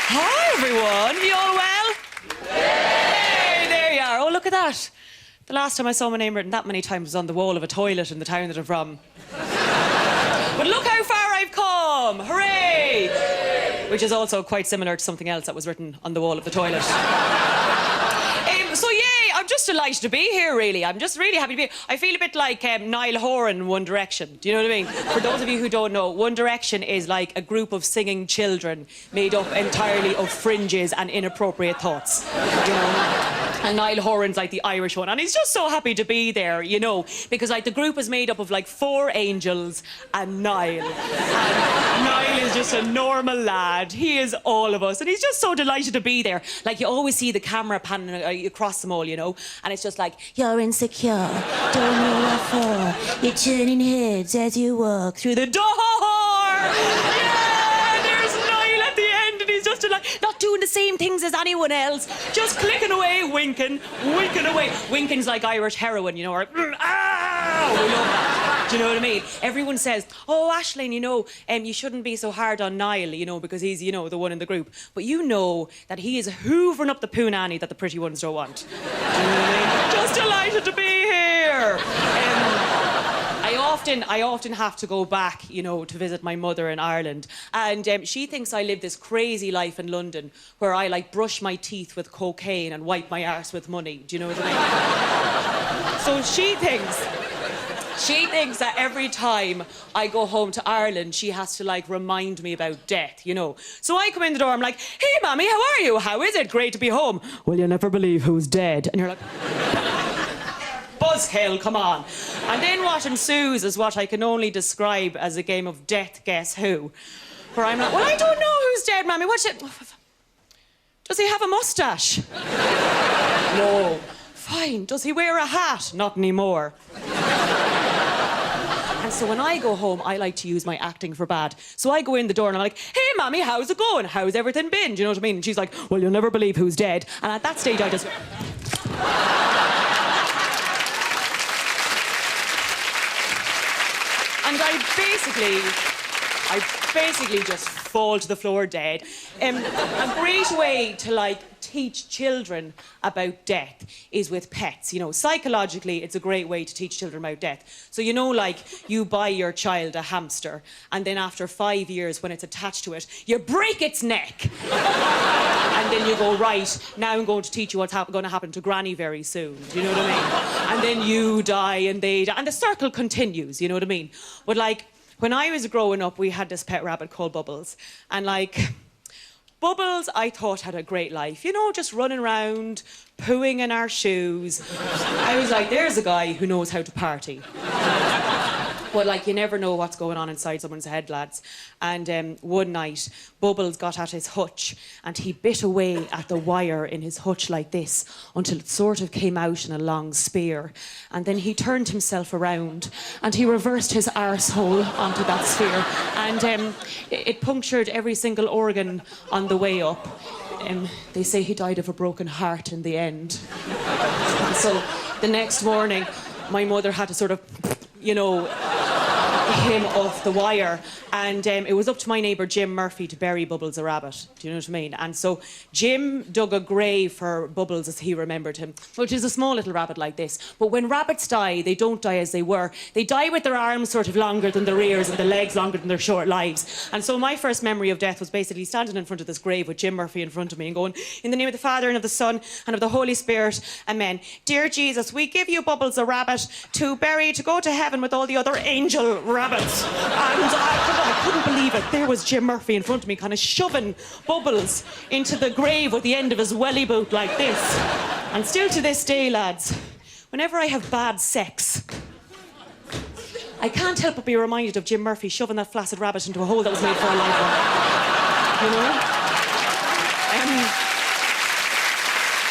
Hi, everyone. You all well? Hey, there you are. Oh, look at that. The last time I saw my name written that many times was on the wall of a toilet in the town that I'm from. But look how far I've come. Hooray! Which is also quite similar to something else that was written on the wall of the toilet. So, yay, I'm just delighted to be here, really. I'm just really happy to be here. I feel a bit like Niall Horan in One Direction. Do you know what I mean? For those of you who don't know, One Direction is like a group of singing children made up entirely of fringes and inappropriate thoughts. You know? And Niall Horan's like the Irish one. And he's just so happy to be there, you know, because like the group is made up of like 4 angels and Niall. And Niall is just a normal lad. He is all of us. And he's just so delighted to be there. Like you always see the camera panning across them all, you know, and it's just like, you're insecure, don't know what for. You're turning heads as you walk through the door. Yeah, there's Niall at the end, and he's just like not doing the same things as anyone else, just clicking away, winking away. Winking's like Irish heroin, you know, or we love that. Do you know what I mean? Everyone says, oh, Aisling, you know, you shouldn't be so hard on Niall, you know, because he's, you know, the one in the group. But you know that he is hoovering up the poonanny that the pretty ones don't want. Do you know what I mean? Just delighted to be here. I often have to go back, you know, to visit my mother in Ireland. And she thinks I live this crazy life in London where I, like, brush my teeth with cocaine and wipe my arse with money. Do you know what I mean? So she thinks that every time I go home to Ireland, she has to, like, remind me about death, you know. So I come in the door, I'm like, hey, Mammy, how are you? How is it? Great to be home. Well, you never believe who's dead. And you're like... Buzzkill, come on. And then what ensues is what I can only describe as a game of death guess who. Where I'm like, well, I don't know who's dead, Mammy. Does he have a mustache? No. Fine. Does he wear a hat? Not anymore. And so when I go home, I like to use my acting for bad. So I go in the door and I'm like, hey, Mammy, how's it going? How's everything been? Do you know what I mean? And she's like, well, you'll never believe who's dead. And at that stage, I just... And I basically just fall to the floor dead. A great way to, like, teach children about death is with pets. You know, psychologically, it's a great way to teach children about death. So, you know, like, you buy your child a hamster, and then after 5 years, when it's attached to it, you break its neck. And then you go, right, now I'm going to teach you what's going to happen to Granny very soon. Do you know what I mean? And then you die, and they die, and the circle continues, you know what I mean? But, like, when I was growing up, we had this pet rabbit called Bubbles. And, like, Bubbles, I thought, had a great life. You know, just running around, pooing in our shoes. I was like, there's a guy who knows how to party. But, like, you never know what's going on inside someone's head, lads. And one night, Bubbles got at his hutch and he bit away at the wire in his hutch like this until it sort of came out in a long spear. And then he turned himself around and he reversed his arsehole onto that sphere. And it punctured every single organ on the way up. They say he died of a broken heart in the end. And so the next morning, my mother had to sort of, you know, him off the wire, and it was up to my neighbour Jim Murphy to bury Bubbles the rabbit. Do you know what I mean? And so Jim dug a grave for Bubbles as he remembered him, which is a small little rabbit like this. But when rabbits die, they don't die as they were. They die with their arms sort of longer than their ears and their legs longer than their short lives. And so my first memory of death was basically standing in front of this grave with Jim Murphy in front of me and going, in the name of the Father and of the Son and of the Holy Spirit, amen. Dear Jesus, we give you Bubbles the rabbit to bury, to go to heaven with all the other angel rabbits. And I couldn't believe it. There was Jim Murphy in front of me, kind of shoving Bubbles into the grave with the end of his welly boot like this. And still to this day, lads, whenever I have bad sex, I can't help but be reminded of Jim Murphy shoving that flaccid rabbit into a hole that was made for a live one. You know?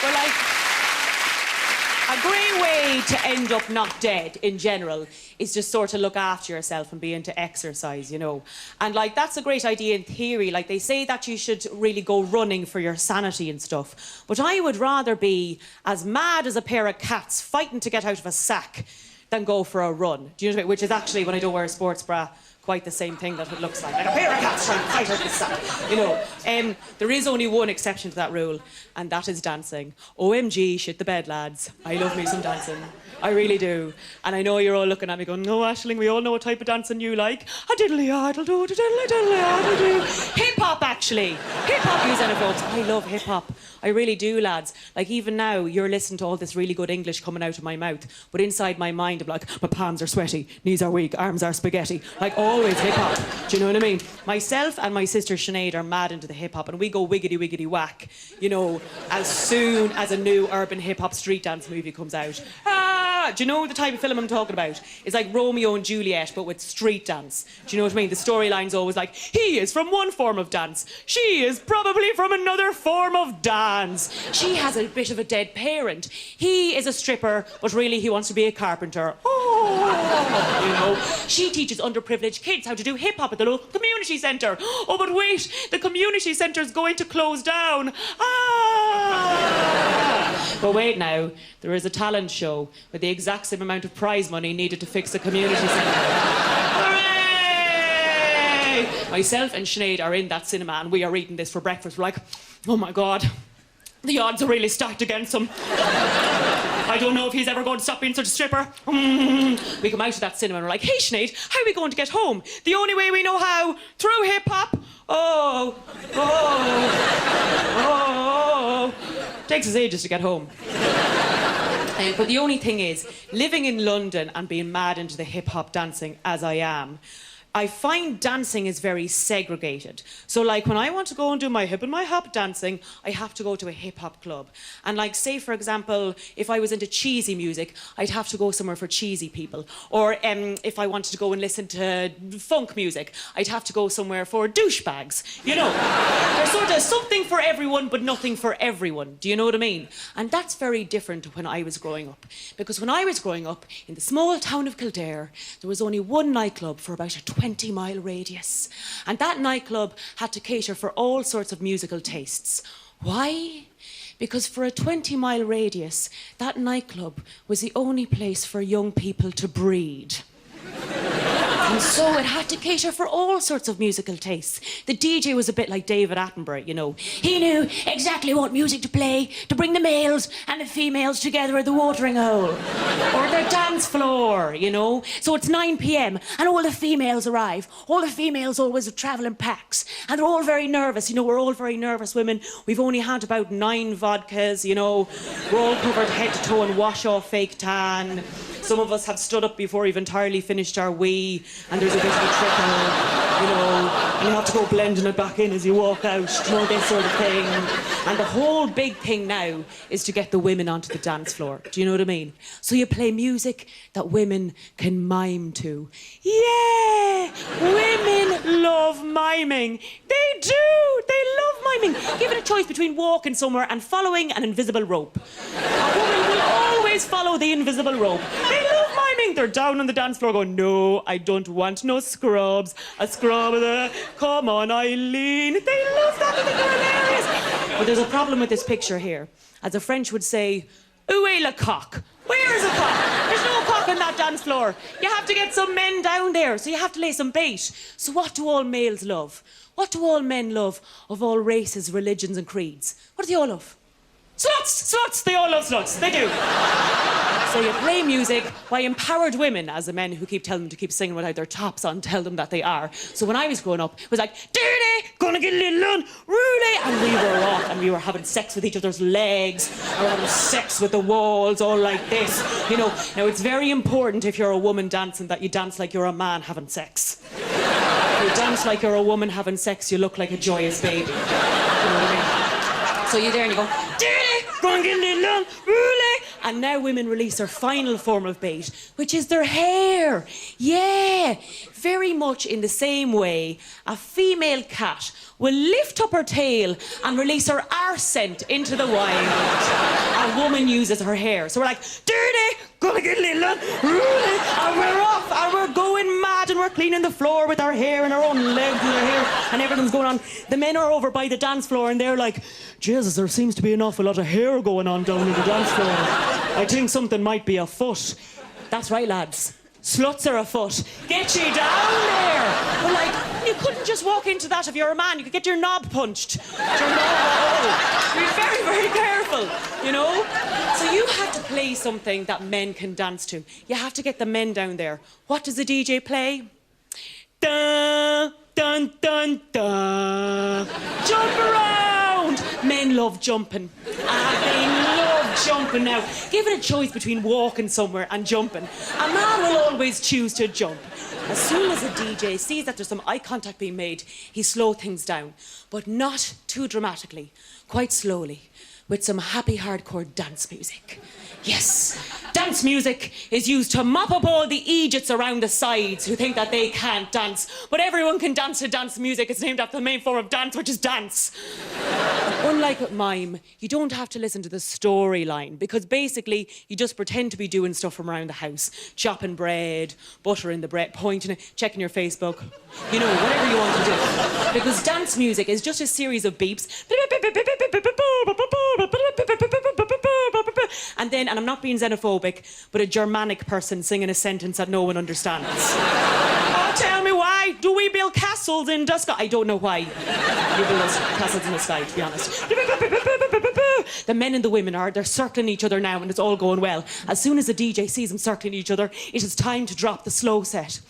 Well, like, a great way to end up not dead in general is just sort of look after yourself and be into exercise, you know. And, like, that's a great idea in theory. Like, they say that you should really go running for your sanity and stuff. But I would rather be as mad as a pair of cats fighting to get out of a sack than go for a run. Do you know what I mean? Which is actually, when I don't wear a sports bra, quite the same thing that it looks like a pair of cats trying to fight out the sack, you know. There is only one exception to that rule, and that is dancing. OMG, shit the bed, lads. I love me some dancing. I really do. And I know you're all looking at me going, no, Aisling, we all know what type of dancing you like. A diddly-idle do, a diddly-idle do. Hip-hop, actually. Hip-hop, you xenophobes. I love hip-hop. I really do, lads. Like, even now, you're listening to all this really good English coming out of my mouth, but inside my mind, I'm like, my palms are sweaty, knees are weak, arms are spaghetti. Like, always hip-hop. Do you know what I mean? Myself and my sister Sinead are mad into the hip-hop, and we go wiggity-wiggity whack, you know, as soon as a new urban hip-hop street dance movie comes out. Do you know the type of film I'm talking about? It's like Romeo and Juliet, but with street dance. Do you know what I mean? The storyline's always like, he is from one form of dance. She is probably from another form of dance. She has a bit of a dead parent. He is a stripper, but really he wants to be a carpenter. Oh, you know. She teaches underprivileged kids how to do hip-hop at the local community centre. Oh, but wait, the community centre's going to close down. But wait now, there is a talent show with the exact same amount of prize money needed to fix a community centre. Hooray! Myself and Sinead are in that cinema and we are eating this for breakfast. We're like, oh my God, the odds are really stacked against him. I don't know if he's ever going to stop being such a stripper. We come out of that cinema and we're like, hey Sinead, how are we going to get home? The only way we know how, through hip-hop. Oh. Takes us ages to get home. But the only thing is, living in London and being mad into the hip-hop dancing as I am, I find dancing is very segregated. So, like, when I want to go and do my hip and my hop dancing, I have to go to a hip-hop club. And, like, say, for example, if I was into cheesy music, I'd have to go somewhere for cheesy people. Or if I wanted to go and listen to funk music, I'd have to go somewhere for douchebags. You know, there's sort of something for everyone, but nothing for everyone. Do you know what I mean? And that's very different to when I was growing up. Because when I was growing up, in the small town of Kildare, there was only one nightclub for about a 20-mile radius. And that nightclub had to cater for all sorts of musical tastes. Why? Because for a 20-mile radius, that nightclub was the only place for young people to breed. And so it had to cater for all sorts of musical tastes. The DJ was a bit like David Attenborough, you know. He knew exactly what music to play to bring the males and the females together at the watering hole. Or the dance floor, you know. So it's 9 p.m. and all the females arrive. All the females always travel in packs. And they're all very nervous. You know, we're all very nervous women. We've only had about 9 vodkas, you know. We're all covered head to toe in wash-off fake tan. Some of us have stood up before we've entirely finished our wee, and there's a bit of a trickle, you know, and you have to go blending it back in as you walk out, you know, this sort of thing. And the whole big thing now is to get the women onto the dance floor. Do you know what I mean? So you play music that women can mime to. Yeah! Women love miming. They do! They love miming. Given a choice between walking somewhere and following an invisible rope, a woman will always follow the invisible rope. They love miming. They're down on the dance floor going, no, I don't want no scrubs. A scrub, come on, Eileen. They love that. They think they're hilarious. But there's a problem with this picture here. As a French would say, où est le coq? Where is a cock? There's no cock on that dance floor. You have to get some men down there, so you have to lay some bait. So what do all males love? What do all men love of all races, religions and creeds? What do they all love? Sluts! Sluts! They all love sluts. They do. So you play music by empowered women, as the men who keep telling them to keep singing without their tops on tell them that they are. So when I was growing up, it was like, dirty, gonna get a little unruly. And we were off and we were having sex with each other's legs, or having sex with the walls, all like this. You know, now it's very important if you're a woman dancing that you dance like you're a man having sex. If you dance like you're a woman having sex, you look like a joyous baby. You know what I mean? So you're there and you go, dirty, gonna get a little unruly. And now women release their final form of bait, which is their hair. Yeah, very much in the same way a female cat will lift up her tail and release her arse scent into the wild. A woman uses her hair. So we're like, dirty, gonna get a little unruly, and we're off, and we're going mad, and we're cleaning the floor with our hair and our own legs and our hair, and everything's going on. The men are over by the dance floor, and they're like, Jesus, there seems to be an awful lot of hair going on down in the dance floor. I think something might be afoot. That's right, lads. sluts are afoot. Get you down there. But like, you couldn't just walk into that if you're a man. You could get your knob punched. Your knob, be very, very careful, you know? So you have to play something that men can dance to. You have to get the men down there. What does the DJ play? Dun, dun, dun, dun. Jump around. Men love jumping. They love jumping now. Give it a choice between walking somewhere and jumping. A man will always choose to jump. As soon as a DJ sees that there's some eye contact being made, he slows things down. But not too dramatically. Quite slowly. With some happy hardcore dance music. Yes, dance music is used to mop up all the Egypts around the sides who think that they can't dance. But everyone can dance to dance music. It's named after the main form of dance, which is dance. Unlike with mime, you don't have to listen to the storyline because basically you just pretend to be doing stuff from around the house. Chopping bread, buttering the bread, pointing it, checking your Facebook. You know, whatever you want to do. Because dance music is just a series of beeps. And then, and I'm not being xenophobic, but a Germanic person singing a sentence that no one understands. Oh, tell me why do we build castles in the sky? I don't know why you build castles in the sky, to be honest. The men and the women they're circling each other now and it's all going well. As soon as the DJ sees them circling each other, it is time to drop the slow set.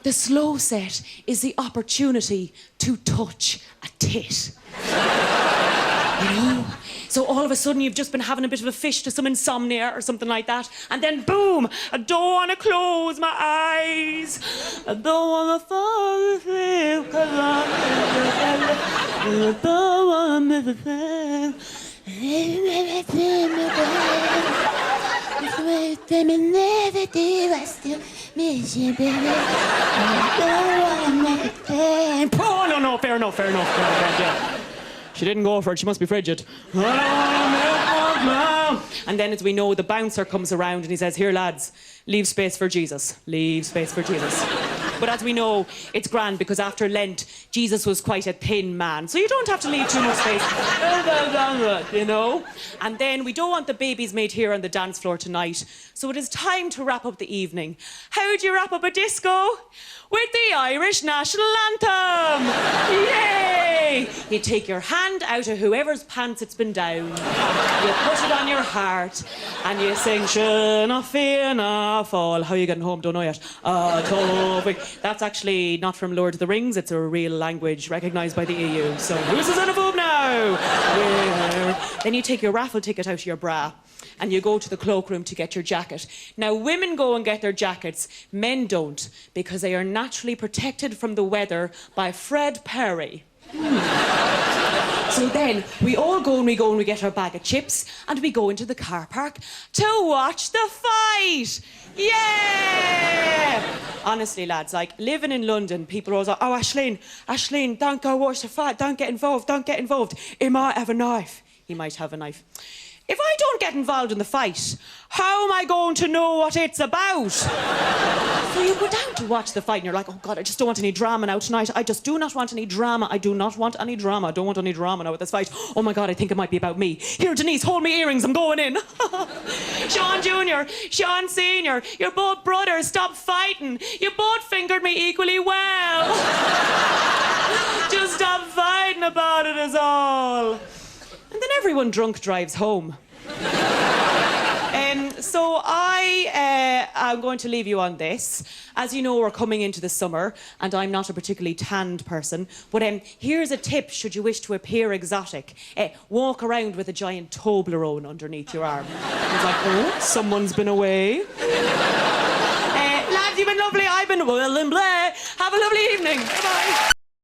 The slow set is the opportunity to touch a tit. You know? So all of a sudden you've just been having a bit of a fish to some insomnia or something like that, and then boom, I don't want to close my eyes. I don't want to fall asleep because I don't want to miss a thing. Oh, no, fair enough. Yeah. She didn't go for it, she must be frigid. And then, as we know, the bouncer comes around and he says, here, lads, leave space for Jesus. Leave space for Jesus. But as we know, it's grand because after Lent, Jesus was quite a thin man. So you don't have to leave too much space, you know? And then we don't want the babies made here on the dance floor tonight. So it is time to wrap up the evening. How do you wrap up a disco? With the Irish National Anthem! Yay! You take your hand out of whoever's pants it's been down. You put it on your heart and you sing Shana Fianna Fall. How are you getting home? Don't know yet. That's actually not from Lord of the Rings. It's a real language recognised by the EU. So who's the xenophobe now? Then you take your raffle ticket out of your bra and you go to the cloakroom to get your jacket. Now, women go and get their jackets. Men don't, because they are naturally protected from the weather by Fred Perry. So then, we all go and we get our bag of chips and we go into the car park to watch the fight. Yeah! Honestly, lads, like, living in London, people are always like, oh, Aisling, don't go watch the fight, don't get involved. He might have a knife. He might have a knife. If I don't get involved in the fight, how am I going to know what it's about? So you go down to watch the fight and you're like, oh God, I just don't want any drama now tonight. I just do not want any drama. I do not want any drama. I don't want any drama now with this fight. Oh my God, I think it might be about me. Here, Denise, hold me earrings. I'm going in. Sean Jr., Sean Sr., you're both brothers. Stop fighting. You both fingered me equally well. Just stop fighting about it is all. And then everyone drunk drives home. So I'm going to leave you on this. As you know, we're coming into the summer, and I'm not a particularly tanned person. But here's a tip should you wish to appear exotic. Walk around with a giant Toblerone underneath your arm. It's like, oh, someone's been away. Lads, you've been lovely. I've been Will and Blair. Have a lovely evening. Bye-bye.